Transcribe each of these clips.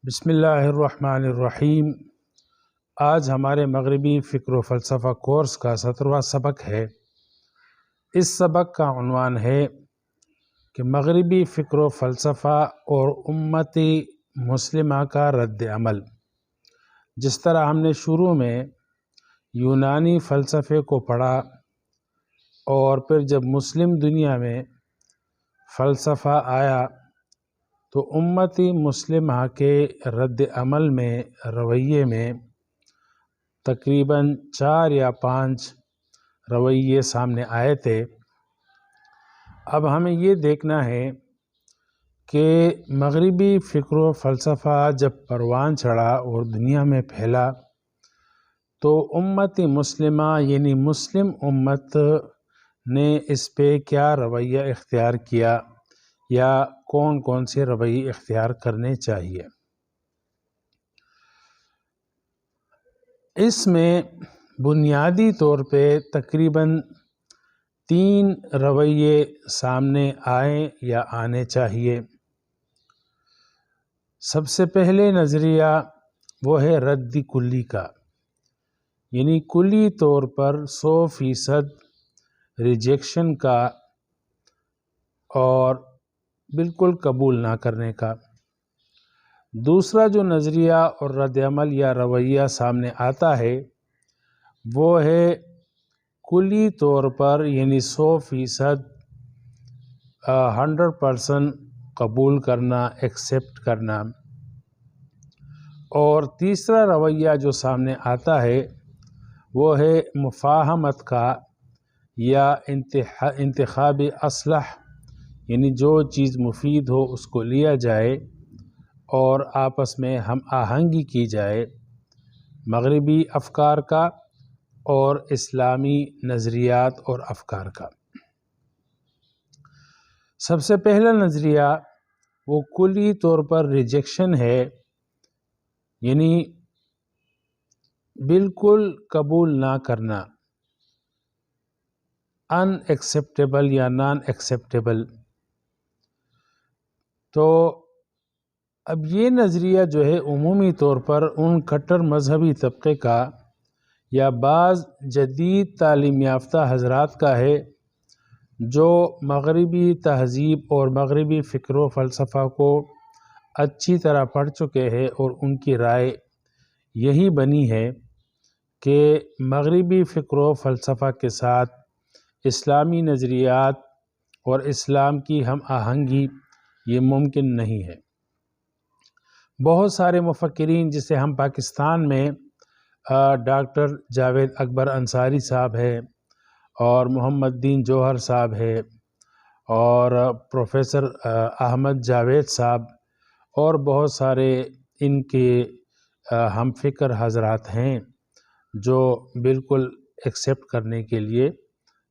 بسم اللہ الرحمن الرحیم۔ آج ہمارے مغربی فکر و فلسفہ کورس کا 17واں سبق ہے۔ اس سبق کا عنوان ہے کہ مغربی فکر و فلسفہ اور امتی مسلمہ کا رد عمل۔ جس طرح ہم نے شروع میں یونانی فلسفے کو پڑھا اور پھر جب مسلم دنیا میں فلسفہ آیا تو امتی مسلمہ کے رد عمل میں رویے میں تقریباً 4 یا 5 رویے سامنے آئے تھے۔ اب ہمیں یہ دیکھنا ہے کہ مغربی فکر و فلسفہ جب پروان چڑھا اور دنیا میں پھیلا تو امتی مسلمہ یعنی مسلم امت نے اس پہ کیا رویہ اختیار کیا یا کون کون سے رویے اختیار کرنے چاہیے۔ اس میں بنیادی طور پہ تقریباً 3 رویے سامنے آئیں یا آنے چاہیے۔ سب سے پہلے نظریہ وہ ہے رد کلی کا، یعنی کلی طور پر 100% ریجیکشن کا اور بالکل قبول نہ کرنے کا۔ دوسرا جو نظریہ اور رد عمل یا رویہ سامنے آتا ہے وہ ہے کلی طور پر یعنی 100% 100% قبول کرنا، ایکسیپٹ کرنا۔ اور تیسرا رویہ جو سامنے آتا ہے وہ ہے مفاہمت کا یا انتخاب اصلح، یعنی جو چیز مفید ہو اس کو لیا جائے اور آپس میں ہم آہنگی کی جائے، مغربی افکار کا اور اسلامی نظریات اور افکار کا۔ سب سے پہلا نظریہ وہ کلی طور پر ریجیکشن ہے، یعنی بالکل قبول نہ کرنا، ان ایکسیپٹیبل یا نان ایکسیپٹیبل۔ تو اب یہ نظریہ جو ہے عمومی طور پر ان کٹر مذہبی طبقے کا یا بعض جدید تعلیم یافتہ حضرات کا ہے جو مغربی تہذیب اور مغربی فکر و فلسفہ کو اچھی طرح پڑھ چکے ہیں، اور ان کی رائے یہی بنی ہے کہ مغربی فکر و فلسفہ کے ساتھ اسلامی نظریات اور اسلام کی ہم آہنگی یہ ممکن نہیں ہے۔ بہت سارے مفکرین جسے ہم پاکستان میں ڈاکٹر جاوید اکبر انصاری صاحب ہے اور محمد دین جوہر صاحب ہے اور پروفیسر احمد جاوید صاحب اور بہت سارے ان کے ہم فکر حضرات ہیں جو بالکل ایکسیپٹ کرنے کے لیے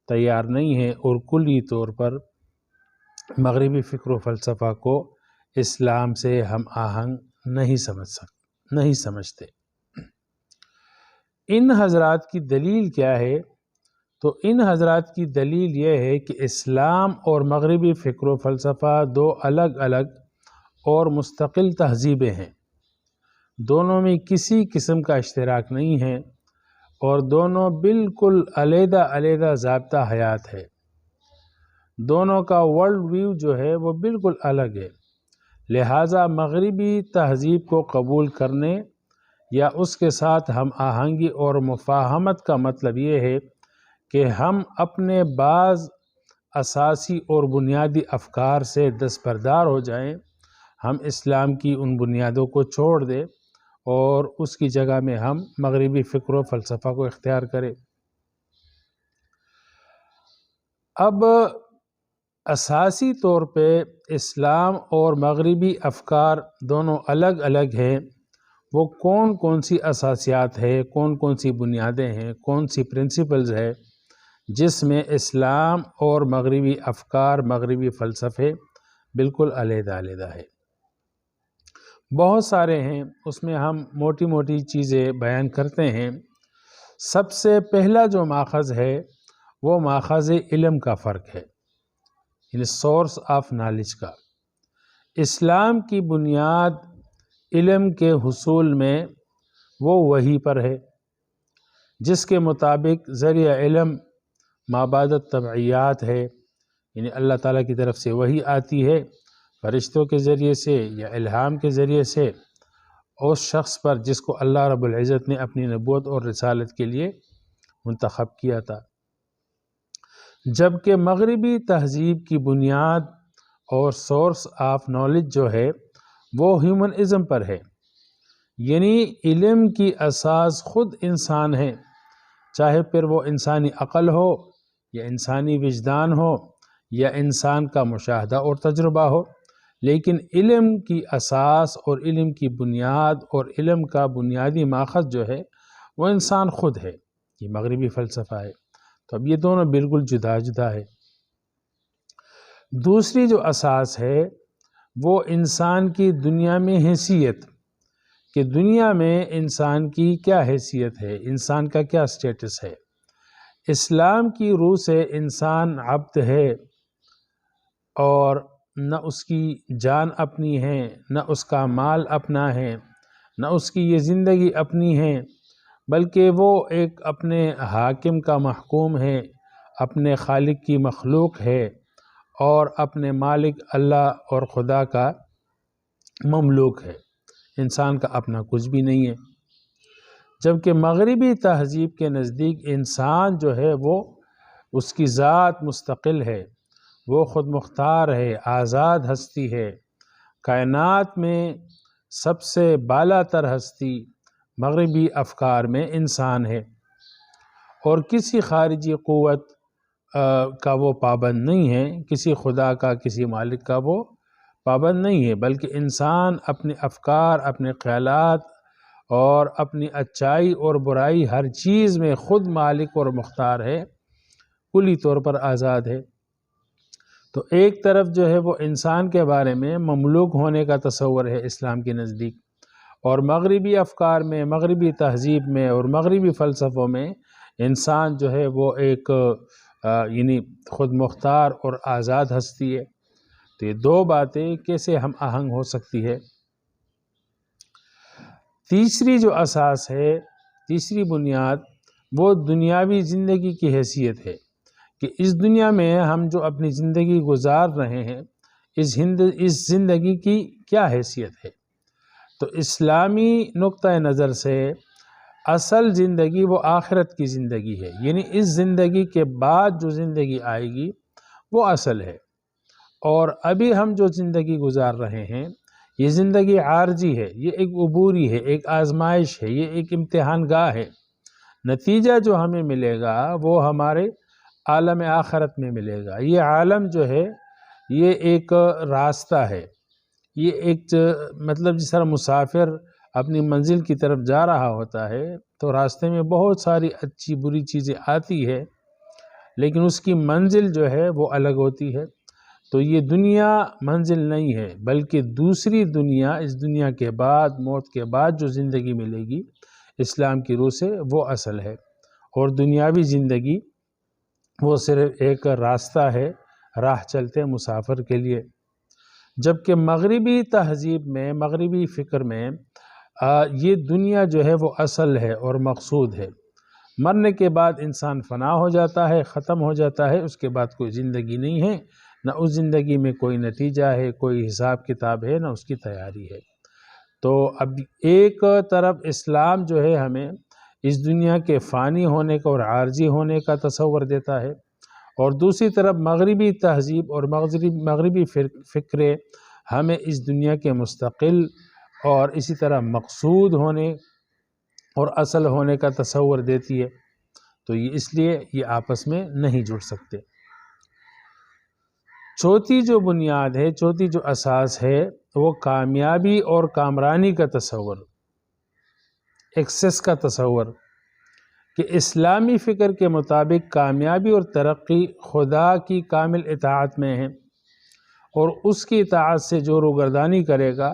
تیار نہیں ہیں اور کلی طور پر مغربی فکر و فلسفہ کو اسلام سے ہم آہنگ نہیں سمجھتے۔ ان حضرات کی دلیل کیا ہے؟ تو ان حضرات کی دلیل یہ ہے کہ اسلام اور مغربی فکر و فلسفہ 2 الگ الگ اور مستقل تہذیبیں ہیں، دونوں میں کسی قسم کا اشتراک نہیں ہے اور دونوں بالکل علیحدہ علیحدہ ضابطہ حیات ہے۔ دونوں کا ورلڈ ویو جو ہے وہ بالکل الگ ہے، لہٰذا مغربی تہذیب کو قبول کرنے یا اس کے ساتھ ہم آہنگی اور مفاہمت کا مطلب یہ ہے کہ ہم اپنے بعض اساسی اور بنیادی افکار سے دستبردار ہو جائیں، ہم اسلام کی ان بنیادوں کو چھوڑ دیں اور اس کی جگہ میں ہم مغربی فکر و فلسفہ کو اختیار کریں۔ اب اساسی طور پہ اسلام اور مغربی افکار دونوں الگ الگ ہیں، وہ کون کون سی اساسیات ہے، کون کون سی بنیادیں ہیں، کون سی پرنسپلز ہے جس میں اسلام اور مغربی افکار مغربی فلسفے بالکل علیحدہ علیحدہ ہے۔ بہت سارے ہیں، اس میں ہم موٹی موٹی چیزیں بیان کرتے ہیں۔ سب سے پہلا جو ماخذ ہے وہ ماخذ علم کا فرق ہے، یعنی سورس آف نالج کا۔ اسلام کی بنیاد علم کے حصول میں وہ وحی پر ہے، جس کے مطابق ذریعہ علم مابعد الطبعیات ہے، یعنی اللہ تعالیٰ کی طرف سے وحی آتی ہے فرشتوں کے ذریعے سے یا الہام کے ذریعے سے اس شخص پر جس کو اللہ رب العزت نے اپنی نبوت اور رسالت کے لیے منتخب کیا تھا۔ جبکہ مغربی تہذیب کی بنیاد اور سورس آف نالج جو ہے وہ ہیومنزم پر ہے، یعنی علم کی اساس خود انسان ہے، چاہے پھر وہ انسانی عقل ہو یا انسانی وجدان ہو یا انسان کا مشاہدہ اور تجربہ ہو، لیکن علم کی اساس اور علم کی بنیاد اور علم کا بنیادی ماخذ جو ہے وہ انسان خود ہے۔ یہ مغربی فلسفہ ہے۔ تو اب یہ دونوں بالکل جدا جدا ہے۔ دوسری جو اساس ہے وہ انسان کی دنیا میں حیثیت، کہ دنیا میں انسان کی کیا حیثیت ہے، انسان کا کیا سٹیٹس ہے۔ اسلام کی روح سے انسان عبد ہے، اور نہ اس کی جان اپنی ہے، نہ اس کا مال اپنا ہے، نہ اس کی یہ زندگی اپنی ہے، بلکہ وہ ایک اپنے حاکم کا محکوم ہے، اپنے خالق کی مخلوق ہے، اور اپنے مالک اللہ اور خدا کا مملوک ہے۔ انسان کا اپنا کچھ بھی نہیں ہے۔ جبکہ مغربی تہذیب کے نزدیک انسان جو ہے وہ اس کی ذات مستقل ہے، وہ خود مختار ہے، آزاد ہستی ہے۔ کائنات میں سب سے بالا تر ہستی مغربی افکار میں انسان ہے، اور کسی خارجی قوت کا وہ پابند نہیں ہے، کسی خدا کا، کسی مالک کا وہ پابند نہیں ہے، بلکہ انسان اپنے افکار، اپنے خیالات اور اپنی اچائی اور برائی ہر چیز میں خود مالک اور مختار ہے، کلی طور پر آزاد ہے۔ تو ایک طرف جو ہے وہ انسان کے بارے میں مملوک ہونے کا تصور ہے اسلام کے نزدیک، اور مغربی افکار میں، مغربی تہذیب میں اور مغربی فلسفوں میں انسان جو ہے وہ ایک یعنی خود مختار اور آزاد ہستی ہے۔ تو یہ دو باتیں کیسے ہم آہنگ ہو سکتی ہے؟ تیسری جو اساس ہے، تیسری بنیاد، وہ دنیاوی زندگی کی حیثیت ہے، کہ اس دنیا میں ہم جو اپنی زندگی گزار رہے ہیں، اس زندگی کی کیا حیثیت ہے۔ تو اسلامی نقطہ نظر سے اصل زندگی وہ آخرت کی زندگی ہے، یعنی اس زندگی کے بعد جو زندگی آئے گی وہ اصل ہے، اور ابھی ہم جو زندگی گزار رہے ہیں یہ زندگی عارضی ہے، یہ ایک عبوری ہے، ایک آزمائش ہے، یہ ایک امتحان گاہ ہے۔ نتیجہ جو ہمیں ملے گا وہ ہمارے عالم آخرت میں ملے گا۔ یہ عالم جو ہے یہ ایک راستہ ہے، یہ ایک مطلب جس طرح مسافر اپنی منزل کی طرف جا رہا ہوتا ہے تو راستے میں بہت ساری اچھی بری چیزیں آتی ہے، لیکن اس کی منزل جو ہے وہ الگ ہوتی ہے۔ تو یہ دنیا منزل نہیں ہے، بلکہ دوسری دنیا، اس دنیا کے بعد، موت کے بعد جو زندگی ملے گی اسلام کی روح سے، وہ اصل ہے، اور دنیاوی زندگی وہ صرف ایک راستہ ہے راہ چلتے مسافر کے لیے۔ جبکہ مغربی تہذیب میں، مغربی فکر میں یہ دنیا جو ہے وہ اصل ہے اور مقصود ہے۔ مرنے کے بعد انسان فنا ہو جاتا ہے، ختم ہو جاتا ہے، اس کے بعد کوئی زندگی نہیں ہے، نہ اس زندگی میں کوئی نتیجہ ہے، کوئی حساب کتاب ہے، نہ اس کی تیاری ہے۔ تو اب ایک طرف اسلام جو ہے ہمیں اس دنیا کے فانی ہونے کا اور عارضی ہونے کا تصور دیتا ہے، اور دوسری طرف مغربی تہذیب اور مغربی فکرے ہمیں اس دنیا کے مستقل اور اسی طرح مقصود ہونے اور اصل ہونے کا تصور دیتی ہے۔ تو یہ اس لیے یہ آپس میں نہیں جڑ سکتے۔ چوتھی جو بنیاد ہے، چوتھی جو اساس ہے، وہ کامیابی اور کامرانی کا تصور، ایکسس کا تصور، کہ اسلامی فکر کے مطابق کامیابی اور ترقی خدا کی کامل اطاعت میں ہے، اور اس کی اطاعت سے جو روگردانی کرے گا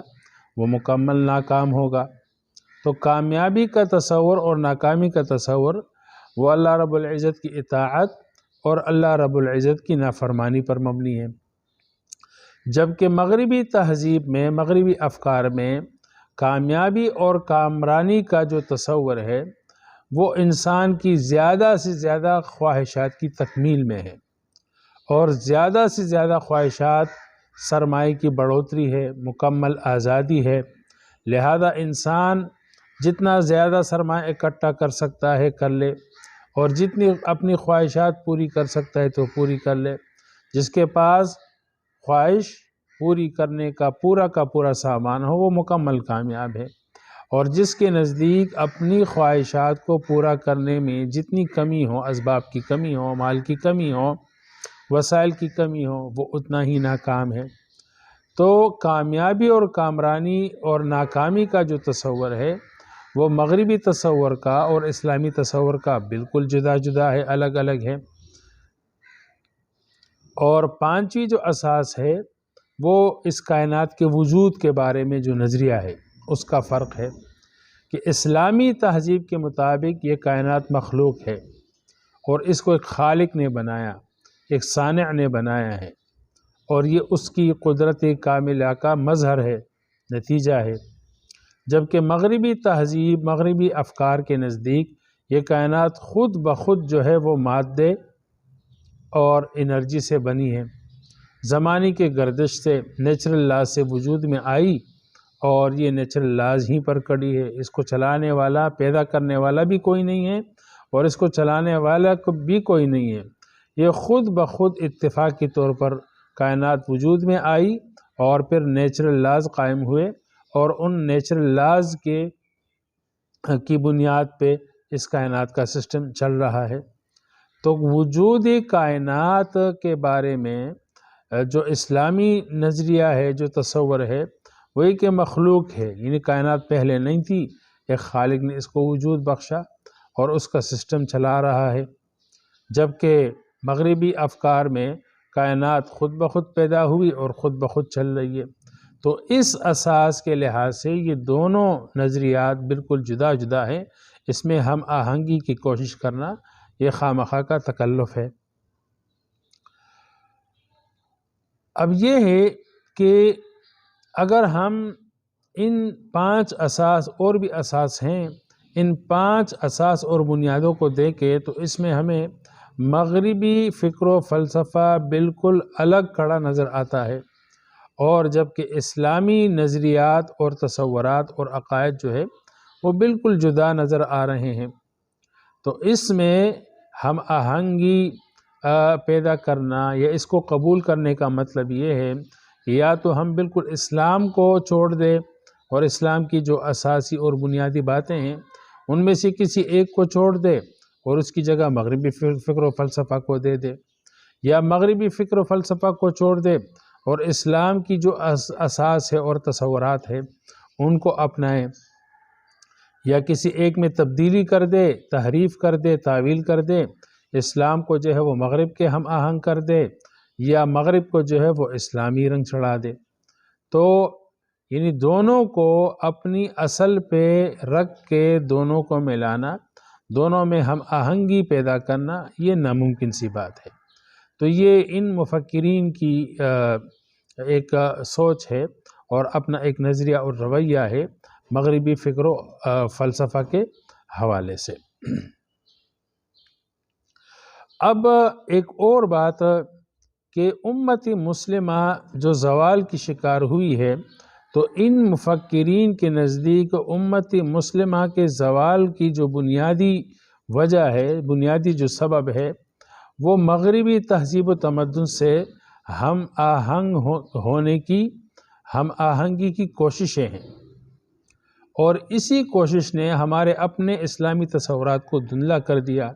وہ مکمل ناکام ہوگا۔ تو کامیابی کا تصور اور ناکامی کا تصور وہ اللہ رب العزت کی اطاعت اور اللہ رب العزت کی نافرمانی پر مبنی ہے۔ جبکہ مغربی تہذیب میں، مغربی افکار میں کامیابی اور کامرانی کا جو تصور ہے وہ انسان کی زیادہ سے زیادہ خواہشات کی تکمیل میں ہے، اور زیادہ سے زیادہ خواہشات سرمایہ کی بڑھوتری ہے، مکمل آزادی ہے۔ لہذا انسان جتنا زیادہ سرمایہ اکٹھا کر سکتا ہے کر لے، اور جتنی اپنی خواہشات پوری کر سکتا ہے تو پوری کر لے۔ جس کے پاس خواہش پوری کرنے کا پورا سامان ہو وہ مکمل کامیاب ہے، اور جس کے نزدیک اپنی خواہشات کو پورا کرنے میں جتنی کمی ہو، اسباب کی کمی ہو، مال کی کمی ہو، وسائل کی کمی ہو، وہ اتنا ہی ناکام ہے۔ تو کامیابی اور کامرانی اور ناکامی کا جو تصور ہے وہ مغربی تصور کا اور اسلامی تصور کا بالکل جدا جدا ہے، الگ الگ ہے۔ اور پانچویں جو اساس ہے وہ اس کائنات کے وجود کے بارے میں جو نظریہ ہے اس کا فرق ہے کہ اسلامی تہذیب کے مطابق یہ کائنات مخلوق ہے، اور اس کو ایک خالق نے بنایا، ایک صانع نے بنایا ہے، اور یہ اس کی قدرت کاملہ کا مظہر ہے، نتیجہ ہے۔ جبکہ مغربی تہذیب، مغربی افکار کے نزدیک یہ کائنات خود بخود جو ہے وہ مادے اور انرجی سے بنی ہے، زمانے کے گردش سے، نیچرل لاز سے وجود میں آئی، اور یہ نیچرل لاز ہی پر کڑی ہے۔ اس کو چلانے والا، پیدا کرنے والا بھی کوئی نہیں ہے، اور اس کو چلانے والا بھی کوئی نہیں ہے۔ یہ خود بخود اتفاقی طور پر کائنات وجود میں آئی، اور پھر نیچرل لاز قائم ہوئے، اور ان نیچرل لاز کی بنیاد پہ اس کائنات کا سسٹم چل رہا ہے۔ تو وجود کائنات کے بارے میں جو اسلامی نظریہ ہے، جو تصور ہے، وہی کہ مخلوق ہے، یعنی کائنات پہلے نہیں تھی، ایک خالق نے اس کو وجود بخشا اور اس کا سسٹم چلا رہا ہے۔ جبکہ مغربی افکار میں کائنات خود بخود پیدا ہوئی اور خود بخود چل رہی ہے۔ تو اس اساس کے لحاظ سے یہ دونوں نظریات بالکل جدا جدا ہیں، اس میں ہم آہنگی کی کوشش کرنا یہ خواہ کا تکلف ہے۔ اب یہ ہے کہ اگر ہم ان 5 اساس اور بھی اساس ہیں، ان 5 اساس اور بنیادوں کو دیکھیں تو اس میں ہمیں مغربی فکر و فلسفہ بالکل الگ کھڑا نظر آتا ہے، اور جبکہ اسلامی نظریات اور تصورات اور عقائد جو ہے وہ بالکل جدا نظر آ رہے ہیں۔ تو اس میں ہم آہنگی پیدا کرنا یا اس کو قبول کرنے کا مطلب یہ ہے کہ یا تو ہم بالکل اسلام کو چھوڑ دیں اور اسلام کی جو اساسی اور بنیادی باتیں ہیں ان میں سے کسی ایک کو چھوڑ دے اور اس کی جگہ مغربی فکر و فلسفہ کو دے دے، یا مغربی فکر و فلسفہ کو چھوڑ دے اور اسلام کی جو اساس ہے اور تصورات ہے ان کو اپنائیں، یا کسی ایک میں تبدیلی کر دے، تحریف کر دے، تعویل کر دے، اسلام کو جو ہے وہ مغرب کے ہم آہنگ کر دے، یا مغرب کو جو ہے وہ اسلامی رنگ چڑھا دے۔ تو یعنی دونوں کو اپنی اصل پہ رکھ کے دونوں کو ملانا، دونوں میں ہم آہنگی پیدا کرنا، یہ ناممکن سی بات ہے۔ تو یہ ان مفکرین کی ایک سوچ ہے اور اپنا ایک نظریہ اور رویہ ہے مغربی فکر و فلسفہ کے حوالے سے۔ اب ایک اور بات کہ امت مسلمہ جو زوال کی شکار ہوئی ہے، تو ان مفکرین کے نزدیک امت مسلمہ کے زوال کی جو بنیادی وجہ ہے، بنیادی جو سبب ہے، وہ مغربی تہذیب و تمدن سے ہم آہنگ ہونے کی، ہم آہنگی کی کوششیں ہیں، اور اسی کوشش نے ہمارے اپنے اسلامی تصورات کو دھندلا کر دیا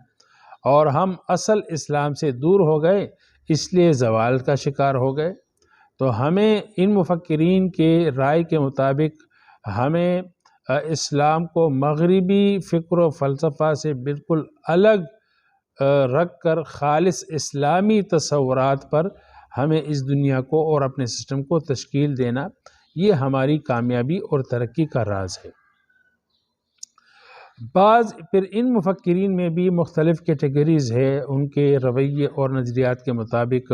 اور ہم اصل اسلام سے دور ہو گئے، اس لیے زوال کا شکار ہو گئے۔ تو ہمیں ان مفکرین کے رائے کے مطابق ہمیں اسلام کو مغربی فکر و فلسفہ سے بالکل الگ رکھ کر خالص اسلامی تصورات پر ہمیں اس دنیا کو اور اپنے سسٹم کو تشکیل دینا، یہ ہماری کامیابی اور ترقی کا راز ہے۔ بعض پھر ان مفکرین میں بھی مختلف کیٹیگریز ہے ان کے رویے اور نظریات کے مطابق۔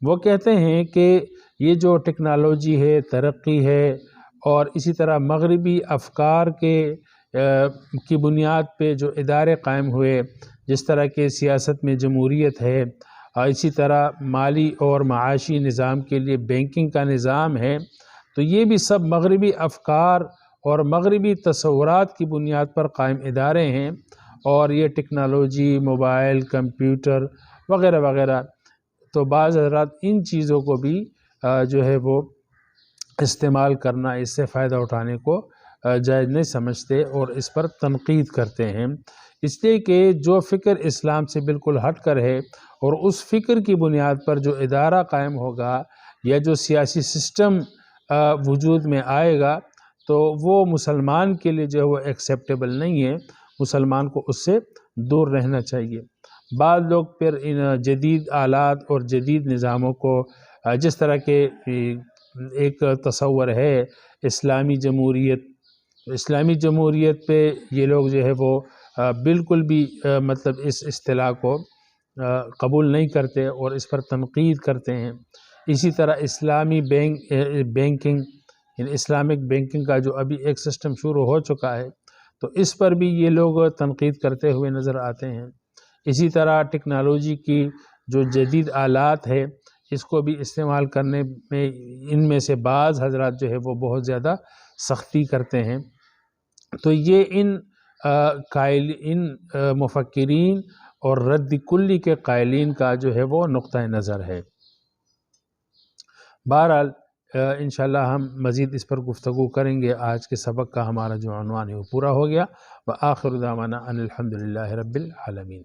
وہ کہتے ہیں کہ یہ جو ٹیکنالوجی ہے، ترقی ہے اور اسی طرح مغربی افکار کی بنیاد پہ جو ادارے قائم ہوئے، جس طرح کہ سیاست میں جمہوریت ہے، اور اسی طرح مالی اور معاشی نظام کے لیے بینکنگ کا نظام ہے، تو یہ بھی سب مغربی افکار اور مغربی تصورات کی بنیاد پر قائم ادارے ہیں۔ اور یہ ٹیکنالوجی، موبائل، کمپیوٹر وغیرہ وغیرہ، تو بعض حضرات ان چیزوں کو بھی جو ہے وہ استعمال کرنا، اس سے فائدہ اٹھانے کو جائز نہیں سمجھتے اور اس پر تنقید کرتے ہیں، اس لیے کہ جو فکر اسلام سے بالکل ہٹ کر ہے اور اس فکر کی بنیاد پر جو ادارہ قائم ہوگا یا جو سیاسی سسٹم وجود میں آئے گا، تو وہ مسلمان کے لیے جو ہے وہ ایکسیپٹیبل نہیں ہے، مسلمان کو اس سے دور رہنا چاہیے۔ بعض لوگ پھر ان جدید آلات اور جدید نظاموں کو، جس طرح کے ایک تصور ہے اسلامی جمہوریت، اسلامی جمہوریت پہ یہ لوگ جو ہے وہ بالکل بھی مطلب اس اصطلاح کو قبول نہیں کرتے اور اس پر تنقید کرتے ہیں۔ اسی طرح اسلامی بینکنگ، یعنی اسلامک بینکنگ کا جو ابھی ایک سسٹم شروع ہو چکا ہے، تو اس پر بھی یہ لوگ تنقید کرتے ہوئے نظر آتے ہیں۔ اسی طرح ٹیکنالوجی کی جو جدید آلات ہے، اس کو بھی استعمال کرنے میں ان میں سے بعض حضرات جو ہے وہ بہت زیادہ سختی کرتے ہیں۔ تو یہ ان مفکرین اور رد کلی کے قائلین کا جو ہے وہ نقطہ نظر ہے۔ بہرحال انشاءاللہ ہم مزید اس پر گفتگو کریں گے۔ آج کے سبق کا ہمارا جو عنوان ہے وہ پورا ہو گیا۔ وآخر دعوانا ان الحمدللہ رب العالمین۔